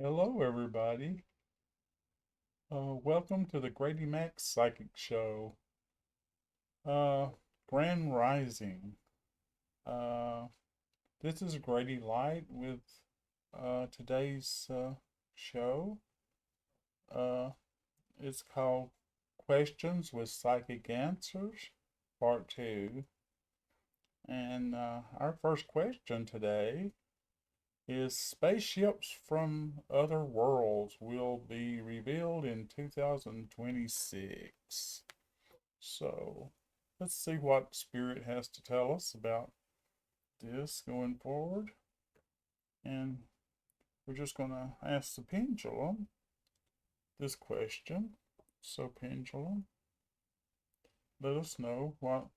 Hello, everybody. Welcome to the Grady Max Psychic Show. Uh, Grand Rising. Uh, this is Grady Light with today's show. Uh, it's called Questions with Psychic Answers, Part 2. And our first question today is spaceships from other worlds will be revealed in 2026. So let's see what Spirit has to tell us about this going forward. And we're just going to ask the pendulum this question. So, pendulum, let us know what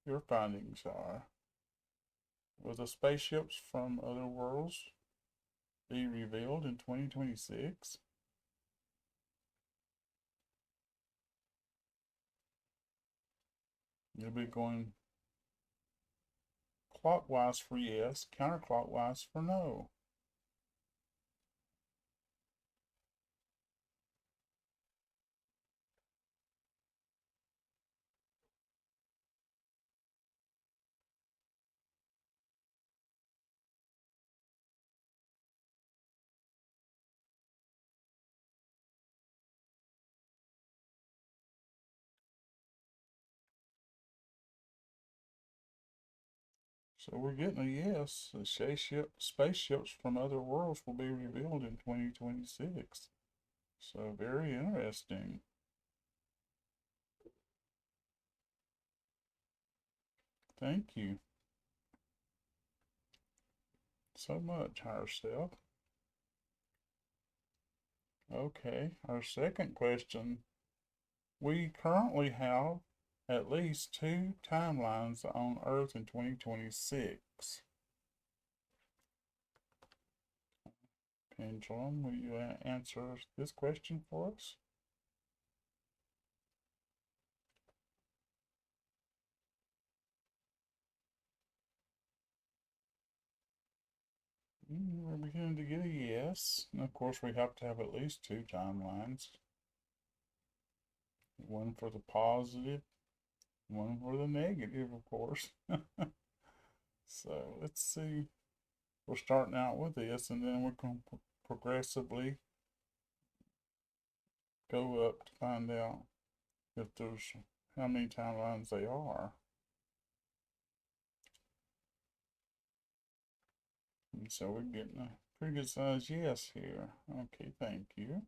your findings are. Will the spaceships from other worlds be revealed in 2026? You'll be going clockwise for yes, counterclockwise for no. So we're getting a yes. The spaceships from other worlds will be revealed in 2026. So very interesting. Thank you so much, higher self. Okay, our second question. We currently have at least two timelines on Earth in 2026. Pendulum, will you answer this question for us? We're beginning to get a yes. And of course, we have to have at least two timelines. One for the positive, one for the negative, of course. So let's see. We're starting out with this, and then we're going to progressively go up to find out if there's how many timelines they are. And so we're getting a pretty good size yes here. Okay, thank you.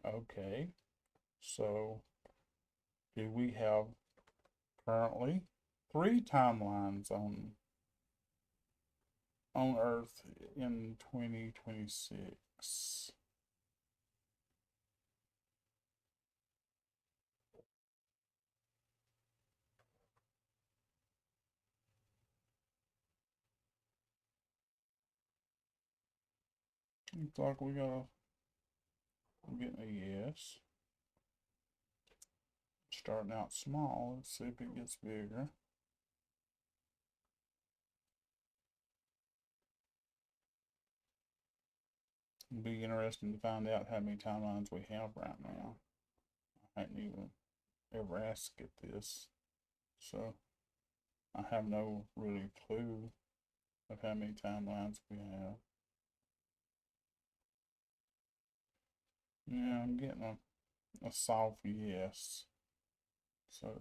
Okay, so do we have currently three timelines on Earth in 2026? Looks like we're getting a yes. Starting out small. Let's see if it gets bigger. It'll be interesting to find out how many timelines we have right now. I hadn't even ever asked it this, so I have no really clue of how many timelines we have. Yeah, I'm getting a soft yes. So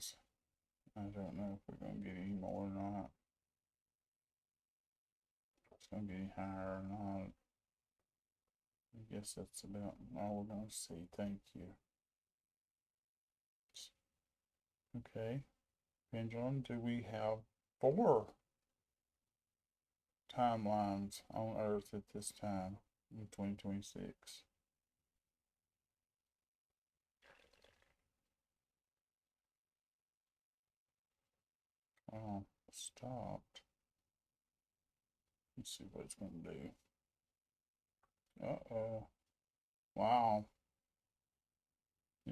I don't know if we're going to get any more or not. If it's going to get any higher or not. I guess that's about all we're going to see. Thank you. Okay. Pendulum, do we have four timelines on Earth at this time in 2026? Oh, stopped. Let's see what it's going to do. Uh-oh. Wow.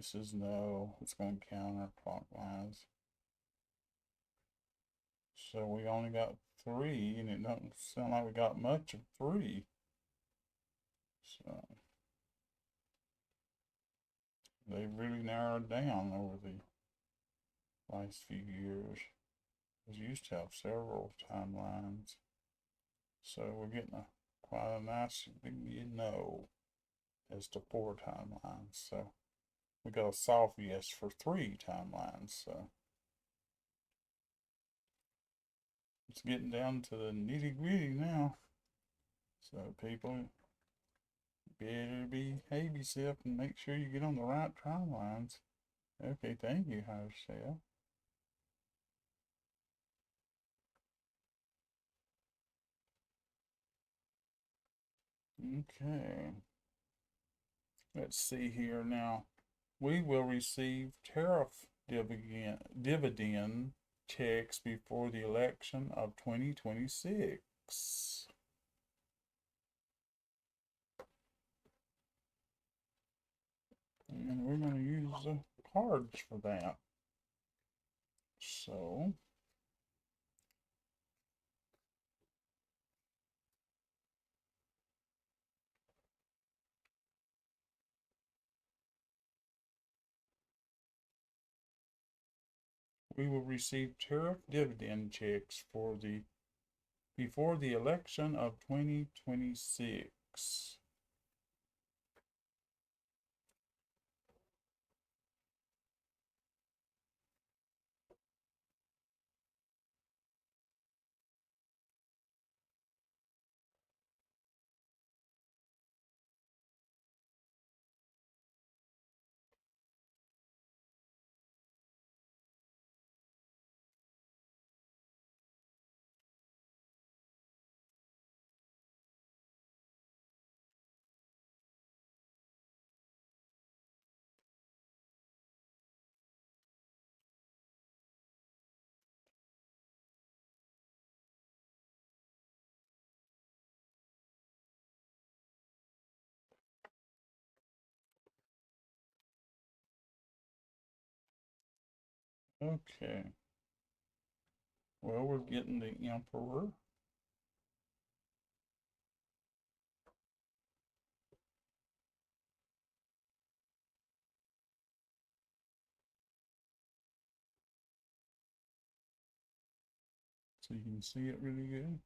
This is no, it's going counterclockwise. So we only got 3, and it doesn't sound like we got much of 3. So they really narrowed down over the last few years. We used to have several timelines. So we're getting quite a nice big no as to 4 timelines. So we got a soft yes for 3 timelines. So it's getting down to the nitty gritty now. So people better behave yourself and make sure you get on the right timelines. Okay, thank you, higher self. Okay. Let's see here now. We will receive tariff dividend checks before the election of 2026. And we're going to use the cards for that. So we will receive tariff dividend checks for the before the election of 2026. Okay. Well, we're getting the Emperor. So you can see it really good.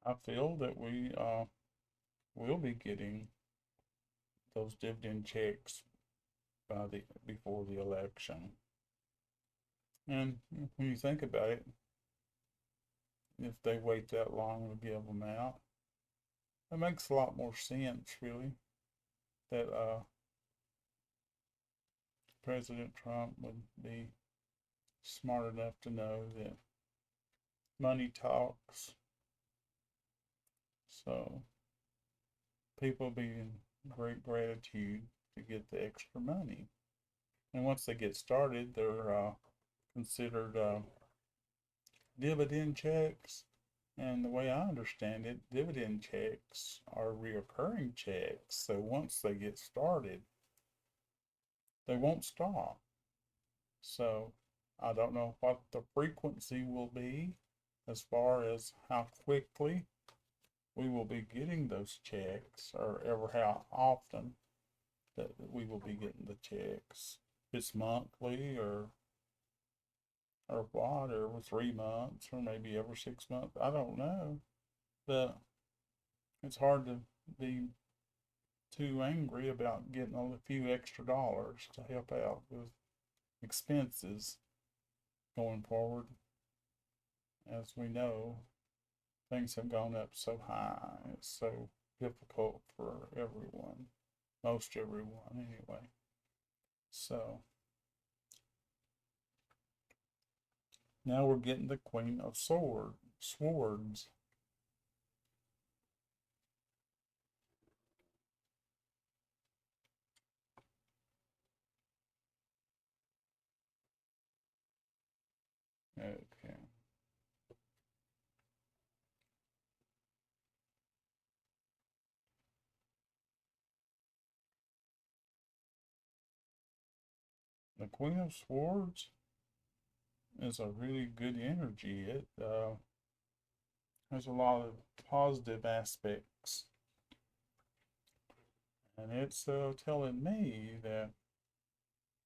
I feel that we will be getting those dividend checks before the election. And when you think about it, if they wait that long to give them out, it makes a lot more sense, really, that President Trump would be smart enough to know that money talks. So people will be in great gratitude to get the extra money. And once they get started, they're considered dividend checks. And the way I understand it, dividend checks are reoccurring checks. So once they get started, they won't stop. So I don't know what the frequency will be as far as how quickly we will be getting those checks, or ever how often that we will be getting the checks. If it's monthly or what, or every 3 months, or maybe every 6 months. I don't know. But it's hard to be too angry about getting a few extra dollars to help out with expenses going forward. As we know, things have gone up so high. It's so difficult for everyone, most everyone anyway. So now we're getting the Queen of Swords. Okay. The Queen of Swords is a really good energy. It has a lot of positive aspects, and it's telling me that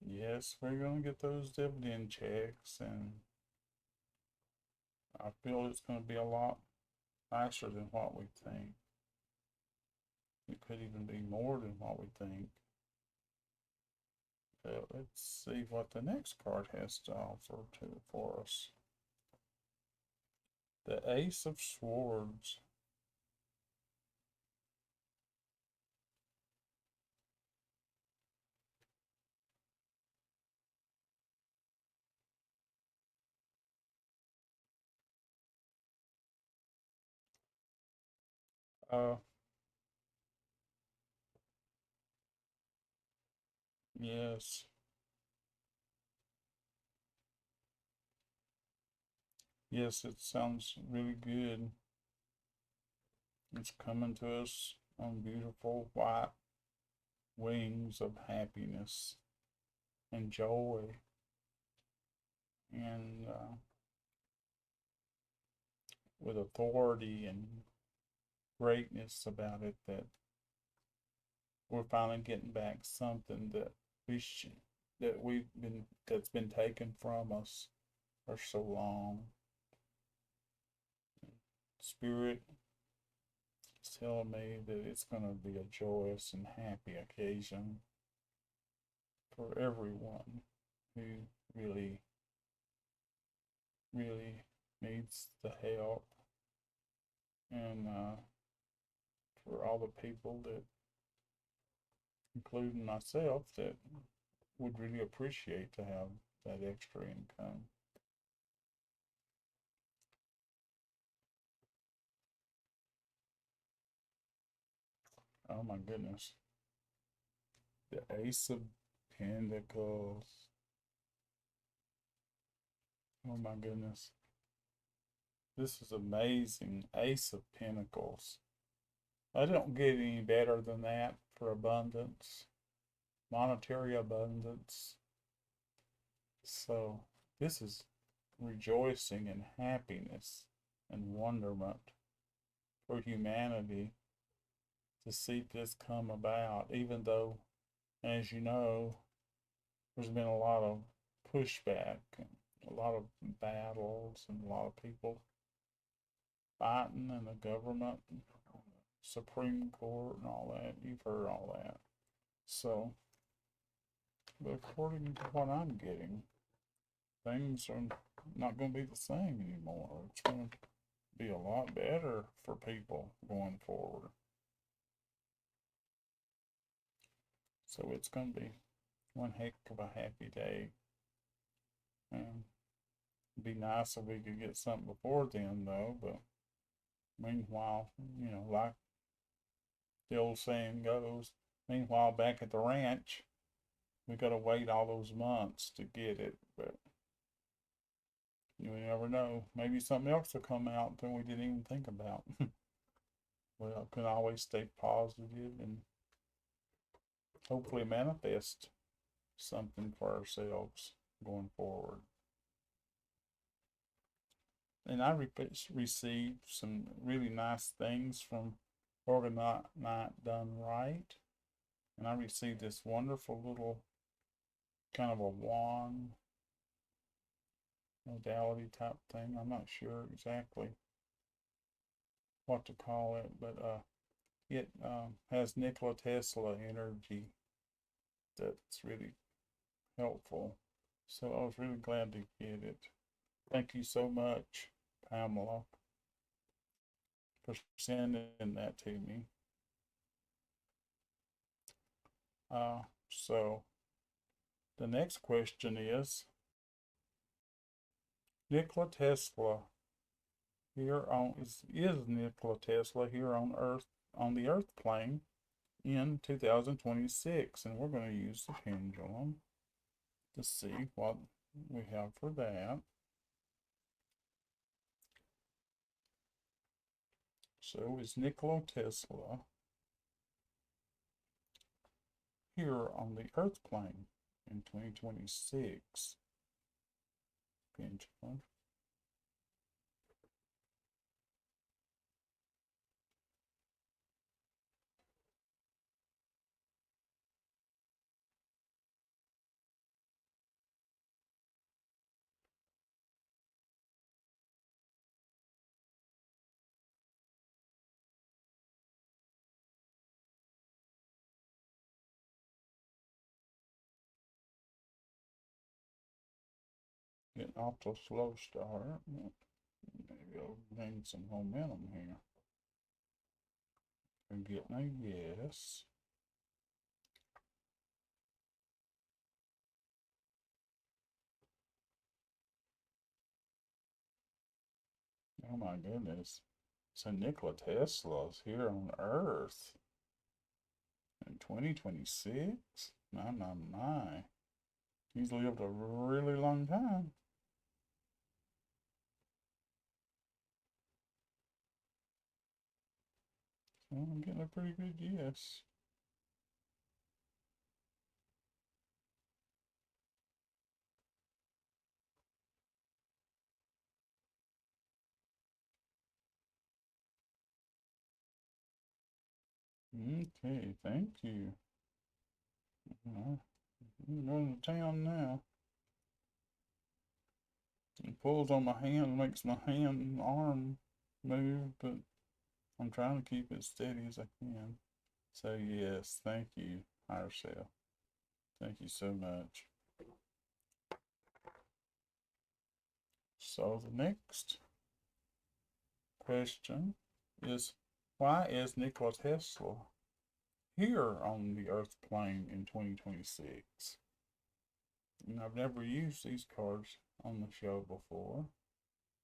yes, we're gonna get those dividend checks, and I feel it's gonna be a lot nicer than what we think. It could even be more than what we think. Let's see what the next card has to offer for us. The Ace of Swords. Uh, yes. Yes, it sounds really good. It's coming to us on beautiful white wings of happiness and joy, and with authority and greatness about it, that we're finally getting back something that that's been taken from us for so long. Spirit is telling me that it's going to be a joyous and happy occasion for everyone who really, really needs the help, and for all the people that, including myself, that would really appreciate to have that extra income. Oh my goodness. The Ace of Pentacles. Oh my goodness. This is amazing. Ace of Pentacles. I don't get any better than that for abundance, monetary abundance. So this is rejoicing and happiness and wonderment for humanity to see this come about, even though, as you know, there's been a lot of pushback, and a lot of battles, and a lot of people fighting in the government, Supreme Court, and all that. You've heard all that. So, but according to what I'm getting, things are not going to be the same anymore. It's going to be a lot better for people going forward. So it's going to be one heck of a happy day. And it'd be nice if we could get something before then, though. But meanwhile, like the old saying goes, meanwhile, back at the ranch, we got to wait all those months to get it. But you never know. Maybe something else will come out that we didn't even think about. Well, can always stay positive and hopefully manifest something for ourselves going forward. And I received some really nice things from Organite Done Right. And I received this wonderful little kind of a wand modality type thing. I'm not sure exactly what to call it, but it has Nikola Tesla energy that's really helpful. So I was really glad to get it. Thank you so much, Pamela, for sending that to me. So the next question is Nikola Tesla here on is Nikola Tesla here on Earth, on the Earth plane in 2026, and we're going to use the pendulum to see what we have for that. So is Nikola Tesla here on the Earth plane in 2026? Pendulum. Getting off to a slow start. Maybe I'll gain some momentum here. We're getting a yes. Oh my goodness. So Nikola Tesla's here on Earth in 2026? My. He's lived a really long time. So I'm getting a pretty good yes. Okay, thank you. I'm going to town now. It pulls on my hand, makes my hand and arm move, but I'm trying to keep it steady as I can. So yes, thank you, higher self. Thank you so much. So the next question is, why is Nikola Tesla here on the Earth plane in 2026? And I've never used these cards on the show before,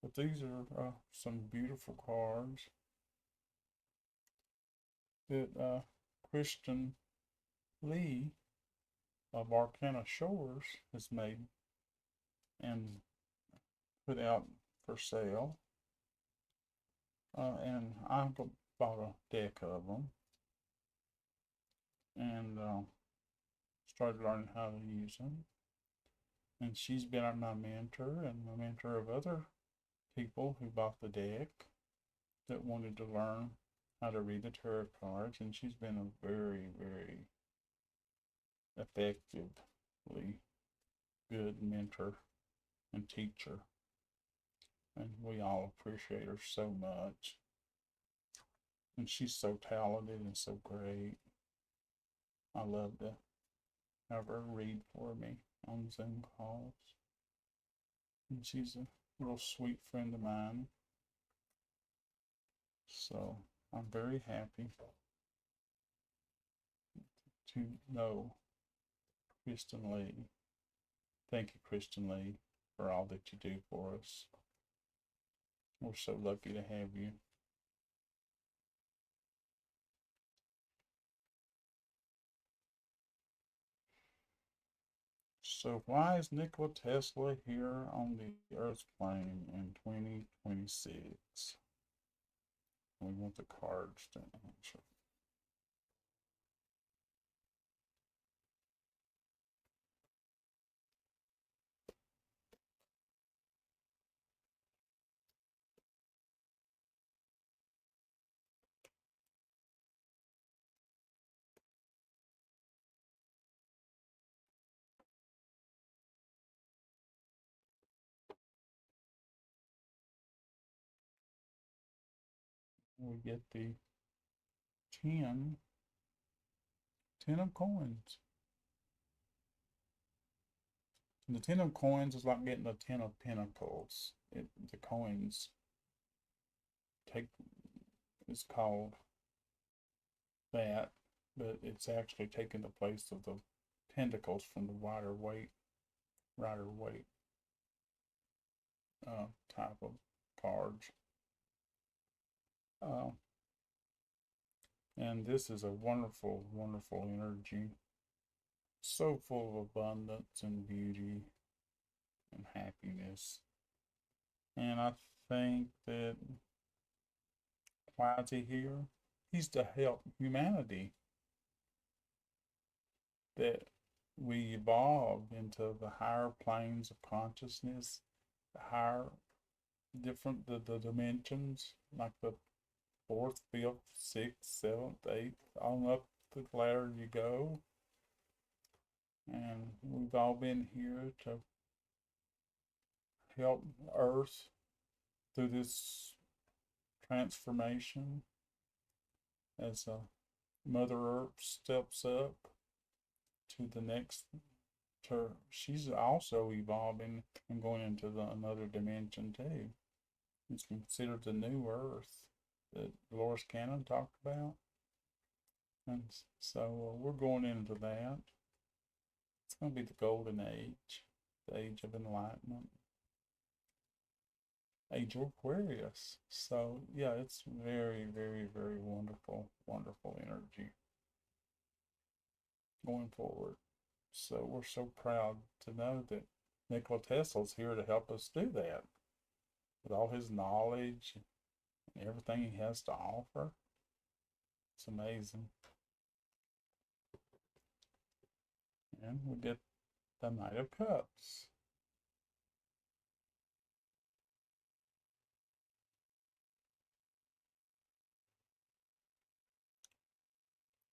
but these are some beautiful cards that Christian Lee of Arcana Shores has made and put out for sale. And I bought a deck of them and started learning how to use them. And she's been my mentor and the mentor of other people who bought the deck that wanted to learn how to read the tarot cards. And she's been a very, very effectively good mentor and teacher. And we all appreciate her so much. And she's so talented and so great. I love to have her read for me on Zoom calls. And she's a real sweet friend of mine. So I'm very happy to know Kristen Lee. Thank you, Kristen Lee, for all that you do for us. We're so lucky to have you. So why is Nikola Tesla here on the Earth plane in 2026? We want the cards to answer. We get the 10 of coins. And the 10 of coins is like getting the 10 of pentacles. The coins take, it's called that, but it's actually taking the place of the pentacles from the Rider Waite type of cards. And this is a wonderful, wonderful energy. So full of abundance and beauty and happiness. And I think that Why is he here? He's to help humanity, that we evolve into the higher planes of consciousness, the higher different the dimensions, like the fourth, fifth, sixth, seventh, eighth, on up the ladder you go. And we've all been here to help Earth through this transformation as Mother Earth steps up to the next term. She's also evolving and going into another dimension too. It's considered the new Earth that Dolores Cannon talked about. And so we're going into that. It's going to be the golden age, the age of enlightenment, age of Aquarius. So yeah, it's very, very, very wonderful, wonderful energy going forward. So we're so proud to know that Nikola Tesla's here to help us do that with all his knowledge and everything he has to offer. It's amazing. And we get the Knight of Cups.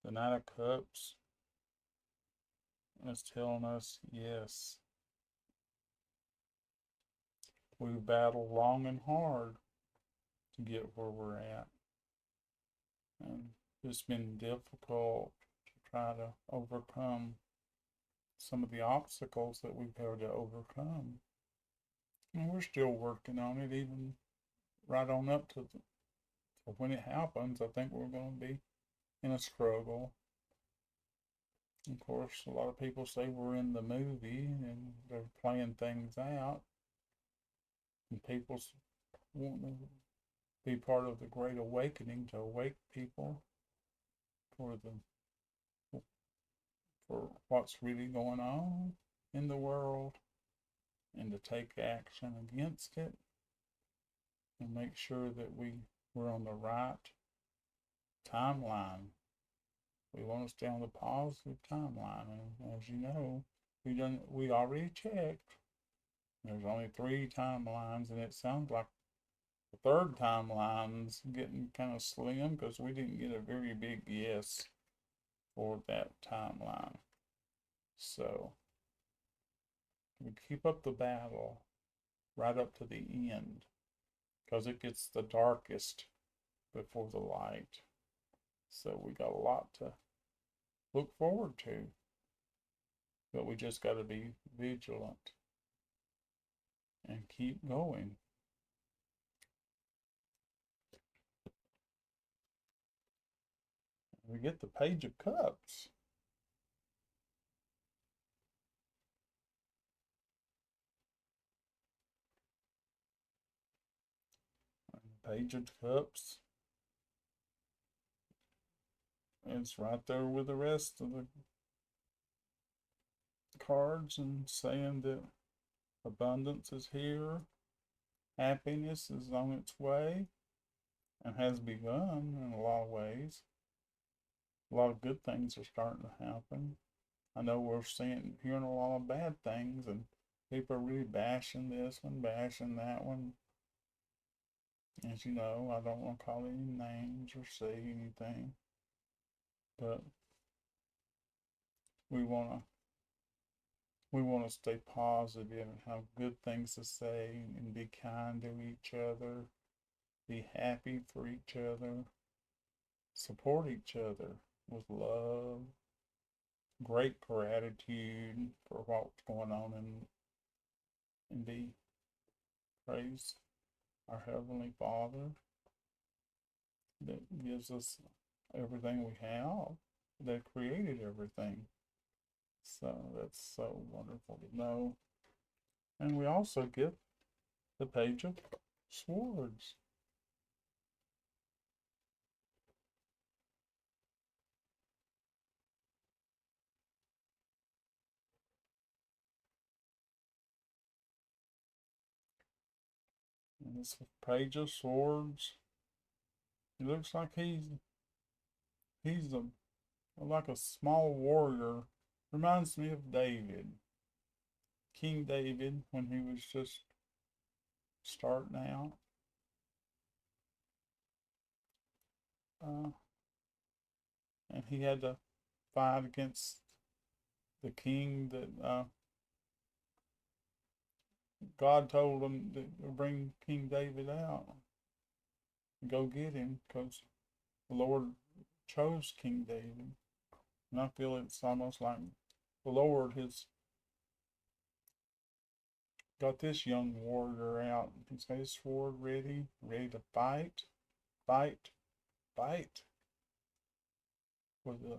The Knight of Cups is telling us, yes, we battled long and hard to get where we're at. And it's been difficult to try to overcome some of the obstacles that we've had to overcome. And we're still working on it, even right on up to when it happens. I think we're going to be in a struggle. Of course, a lot of people say we're in the movie and they're playing things out. And people want to be part of the Great Awakening, to awake people for for what's really going on in the world, and to take action against it and make sure that we're on the right timeline. We want to stay on the positive timeline, and as you know, we already checked. There's only 3 timelines, and it sounds like the third timeline's getting kind of slim because we didn't get a very big yes for that timeline. So we keep up the battle right up to the end, because it gets the darkest before the light. So we got a lot to look forward to, but we just got to be vigilant and keep going. We get the Page of Cups. Page of Cups. It's right there with the rest of the cards, and saying that abundance is here, happiness is on its way, and has begun in a lot of ways. A lot of good things are starting to happen. I know we're hearing a lot of bad things, and people are really bashing this one, bashing that one. As you know, I don't want to call any names or say anything, but we want to stay positive and have good things to say and be kind to each other, be happy for each other, support each other with love, great gratitude for what's going on, and be praise our Heavenly Father that gives us everything we have, that created everything. So that's so wonderful to know. And we also get the Page of Swords. And this Page of Swords He looks like he's like a small warrior. Reminds me of David, King David, when he was just starting out. Uh, and he had to fight against the king that God told him to bring King David out and go get him because the Lord chose King David. And I feel it's almost like the Lord has got this young warrior out. He's got his sword ready, ready to fight, fight, fight for the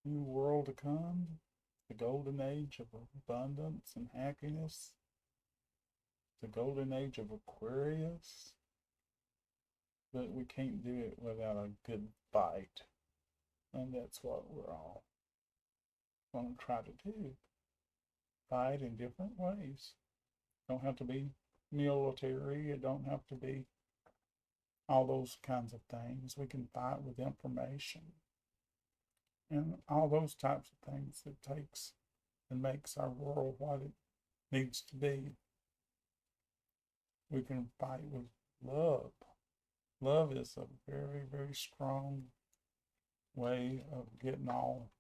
new world to come, the golden age of abundance and happiness, the golden age of Aquarius. But we can't do it without a good fight. And that's what we're all going to try to do. Fight in different ways. Don't have to be military. It don't have to be all those kinds of things. We can fight with information and all those types of things that takes and makes our world what it needs to be. We can fight with love. Love is a very, very strong way of getting all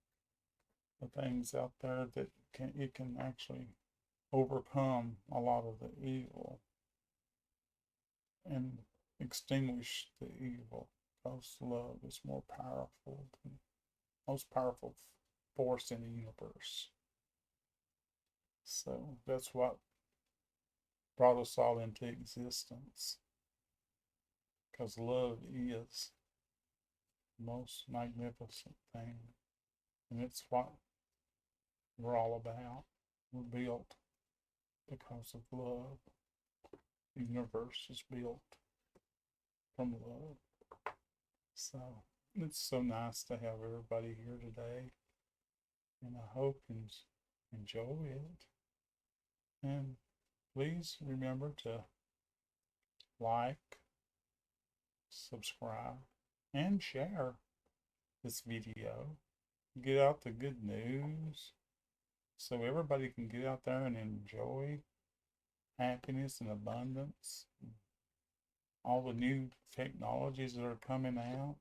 the things out there that it can actually overcome a lot of the evil and extinguish the evil, because love is more powerful than most powerful force in the universe. So that's what brought us all into existence, because love is the most magnificent thing, and it's what we're all about. We're built because of love. The universe is built from love. So it's so nice to have everybody here today, and I hope you enjoy it. And please remember to like, subscribe, and share this video. Get out the good news so everybody can get out there and enjoy happiness and abundance, all the new technologies that are coming out.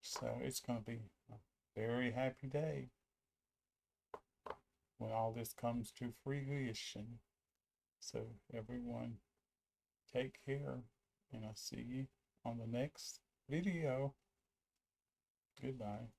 So it's going to be a very happy day when all this comes to fruition. So everyone, take care, and I'll see you on the next video. Goodbye.